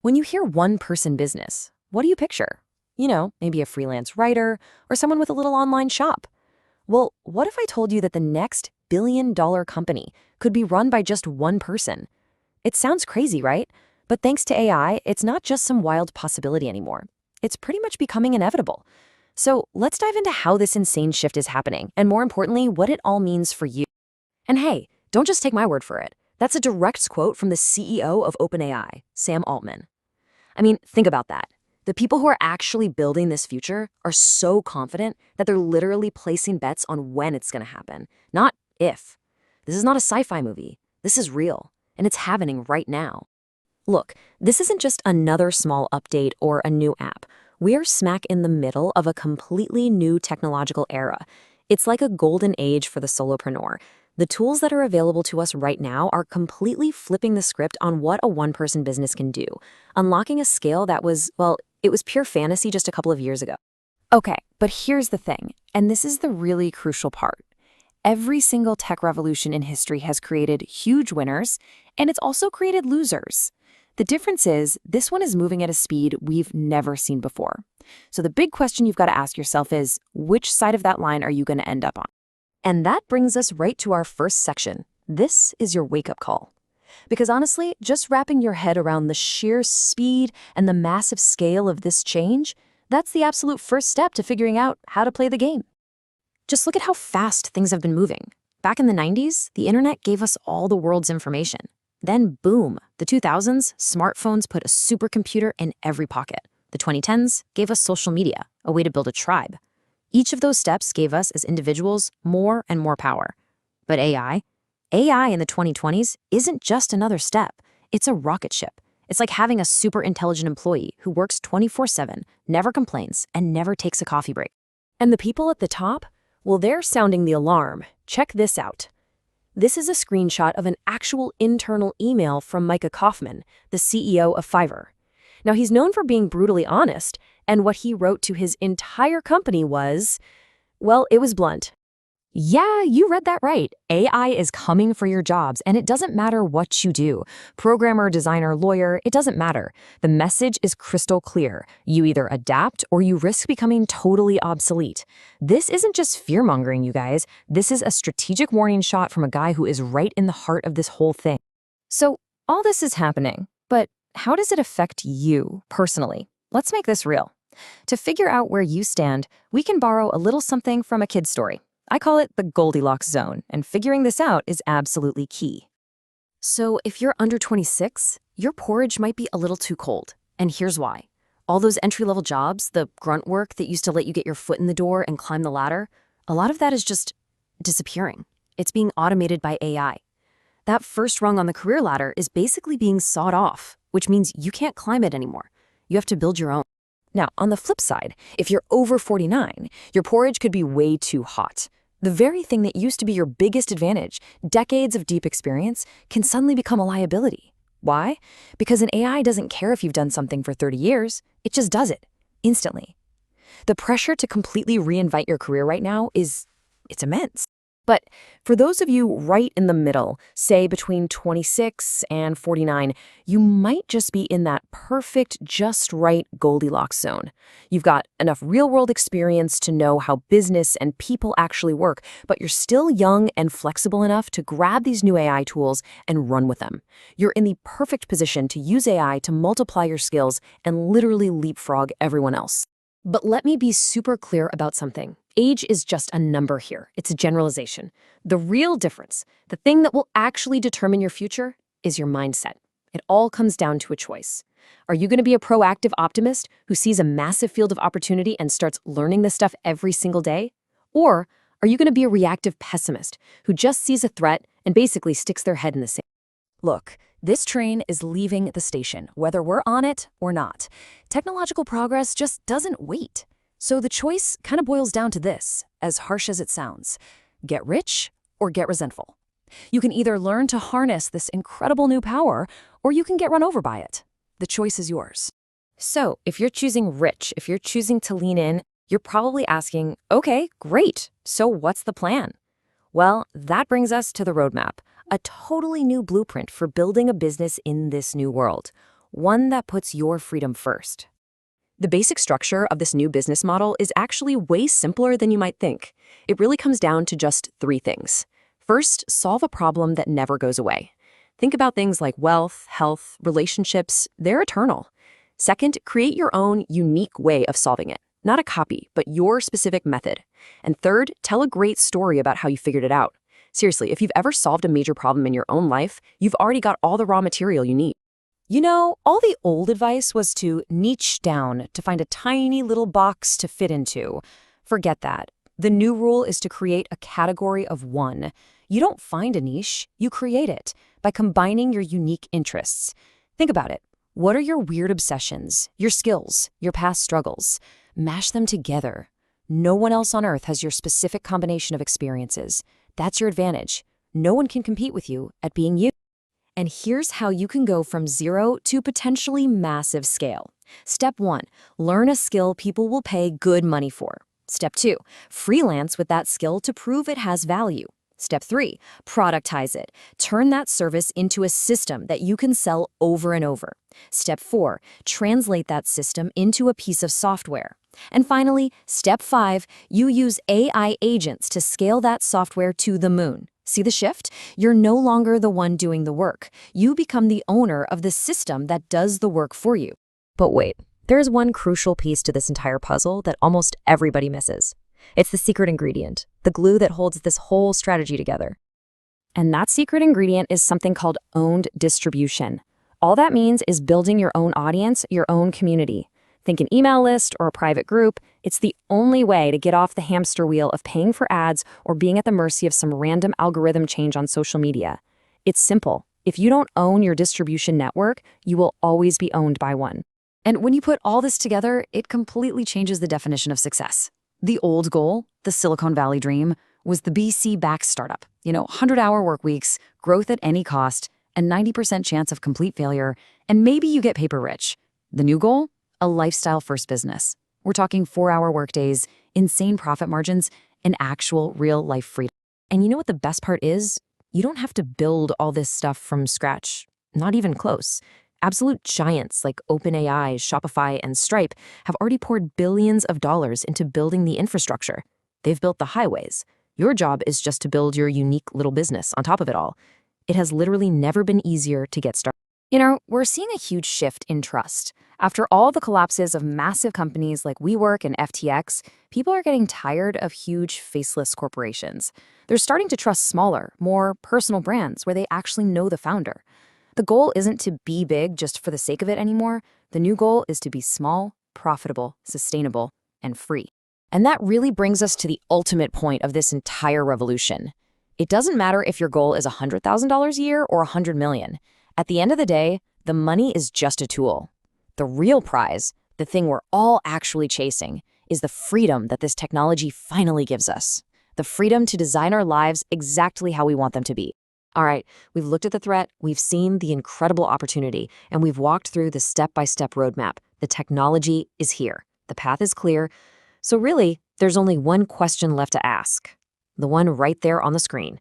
When you hear one-person business, what do you picture? Maybe a freelance writer or someone with a little online shop. Well, what if I told you that the next billion-dollar company could be run by just one person? It sounds crazy, right? But thanks to AI, it's not just some wild possibility anymore. It's pretty much becoming inevitable. So let's dive into how this insane shift is happening, and more importantly, what it all means for you. And hey, don't just take my word for it. That's a direct quote from the CEO of OpenAI, Sam Altman. I mean, think about that. The people who are actually building this future are so confident that they're literally placing bets on when it's going to happen, not if. This is not a sci-fi movie. This is real, and it's happening right now. Look, this isn't just another small update or a new app. We are smack in the middle of a completely new technological era. It's like a golden age for the solopreneur. The tools that are available to us right now are completely flipping the script on what a one-person business can do, unlocking a scale that was, well, it was pure fantasy just a couple of years ago. Okay, but here's the thing, and this is the really crucial part. Every single tech revolution in history has created huge winners, and it's also created losers. The difference is, this one is moving at a speed we've never seen before. So the big question you've got to ask yourself is, which side of that line are you going to end up on? And that brings us right to our first section. This is your wake-up call. Because honestly, just wrapping your head around the sheer speed and the massive scale of this change, that's the absolute first step to figuring out how to play the game. Just look at how fast things have been moving. Back in the 90s, the internet gave us all the world's information. Then boom, the 2000s, smartphones put a supercomputer in every pocket. The 2010s gave us social media, a way to build a tribe. Each of those steps gave us, as individuals, more and more power. But AI in the 2020s isn't just another step. It's a rocket ship. It's like having a super intelligent employee who works 24/7, never complains, and never takes a coffee break. And the people at the top? Well, they're sounding the alarm. Check this out. This is a screenshot of an actual internal email from Micah Kaufman, the CEO of Fiverr. Now, he's known for being brutally honest, and what he wrote to his entire company was, well, it was blunt. Yeah, you read that right. AI is coming for your jobs, and it doesn't matter what you do. Programmer, designer, lawyer, it doesn't matter. The message is crystal clear. You either adapt or you risk becoming totally obsolete. This isn't just fear-mongering, you guys. This is a strategic warning shot from a guy who is right in the heart of this whole thing. So, all this is happening, but how does it affect you personally? Let's make this real. To figure out where you stand, we can borrow a little something from a kid's story. I call it the Goldilocks zone, and figuring this out is absolutely key. So if you're under 26, your porridge might be a little too cold, and here's why. All those entry-level jobs, the grunt work that used to let you get your foot in the door and climb the ladder, a lot of that is just disappearing. It's being automated by AI. That first rung on the career ladder is basically being sawed off, which means you can't climb it anymore. You have to build your own. Now, on the flip side, if you're over 49, your porridge could be way too hot. The very thing that used to be your biggest advantage, decades of deep experience, can suddenly become a liability. Why? Because an AI doesn't care if you've done something for 30 years, it just does it, instantly. The pressure to completely reinvent your career right now it's immense. But for those of you right in the middle, say between 26 and 49, you might just be in that perfect, just right Goldilocks zone. You've got enough real-world experience to know how business and people actually work, but you're still young and flexible enough to grab these new AI tools and run with them. You're in the perfect position to use AI to multiply your skills and literally leapfrog everyone else. But let me be super clear about something. Age is just a number here. It's a generalization. The real difference, the thing that will actually determine your future, is your mindset. It all comes down to a choice. Are you going to be a proactive optimist who sees a massive field of opportunity and starts learning this stuff every single day? Or are you going to be a reactive pessimist who just sees a threat and basically sticks their head in the sand? Look, this train is leaving the station, whether we're on it or not. Technological progress just doesn't wait. So the choice kind of boils down to this, as harsh as it sounds. Get rich or get resentful. You can either learn to harness this incredible new power, or you can get run over by it. The choice is yours. So if you're choosing rich, if you're choosing to lean in, you're probably asking, okay, great, so what's the plan? Well, that brings us to the roadmap, a totally new blueprint for building a business in this new world. one that puts your freedom first. The basic structure of this new business model is actually way simpler than you might think. It really comes down to just three things. First, solve a problem that never goes away. Think about things like wealth, health, relationships. They're eternal. Second, create your own unique way of solving it. Not a copy, but your specific method. And third, tell a great story about how you figured it out. Seriously, if you've ever solved a major problem in your own life, you've already got all the raw material you need. You know, all the old advice was to niche down, to find a tiny little box to fit into. Forget that. The new rule is to create a category of one. You don't find a niche, you create it by combining your unique interests. Think about it. What are your weird obsessions, your skills, your past struggles? Mash them together. No one else on earth has your specific combination of experiences. That's your advantage. No one can compete with you at being you. And here's how you can go from zero to potentially massive scale. Step 1, learn a skill people will pay good money for. Step 2, freelance with that skill to prove it has value. Step 3, productize it. Turn that service into a system that you can sell over and over. Step 4, translate that system into a piece of software. And finally, step 5, you use AI agents to scale that software to the moon. See the shift? You're no longer the one doing the work. You become the owner of the system that does the work for you. But wait, there's one crucial piece to this entire puzzle that almost everybody misses. It's the secret ingredient, the glue that holds this whole strategy together. And that secret ingredient is something called owned distribution. All that means is building your own audience, your own community. Think an email list or a private group. It's the only way to get off the hamster wheel of paying for ads or being at the mercy of some random algorithm change on social media. It's simple. If you don't own your distribution network, you will always be owned by one. And when you put all this together, it completely changes the definition of success. The old goal, the Silicon Valley dream, was the BC-backed startup. 100-hour work weeks, growth at any cost, a 90% chance of complete failure, and maybe you get paper rich. The new goal? A lifestyle-first business. We're talking 4-hour workdays, insane profit margins, and actual real-life freedom. And you know what the best part is? You don't have to build all this stuff from scratch. Not even close. Absolute giants like OpenAI, Shopify, and Stripe have already poured billions of dollars into building the infrastructure. They've built the highways. Your job is just to build your unique little business on top of it all. It has literally never been easier to get started. We're seeing a huge shift in trust. After all the collapses of massive companies like WeWork and FTX, people are getting tired of huge, faceless corporations. They're starting to trust smaller, more personal brands where they actually know the founder. The goal isn't to be big just for the sake of it anymore. The new goal is to be small, profitable, sustainable, and free. And that really brings us to the ultimate point of this entire revolution. It doesn't matter if your goal is $100,000 a year or $100 million. At the end of the day, the money is just a tool. The real prize, the thing we're all actually chasing, is the freedom that this technology finally gives us. The freedom to design our lives exactly how we want them to be. All right, we've looked at the threat, we've seen the incredible opportunity, and we've walked through the step-by-step roadmap. The technology is here. The path is clear. So really, there's only one question left to ask. The one right there on the screen.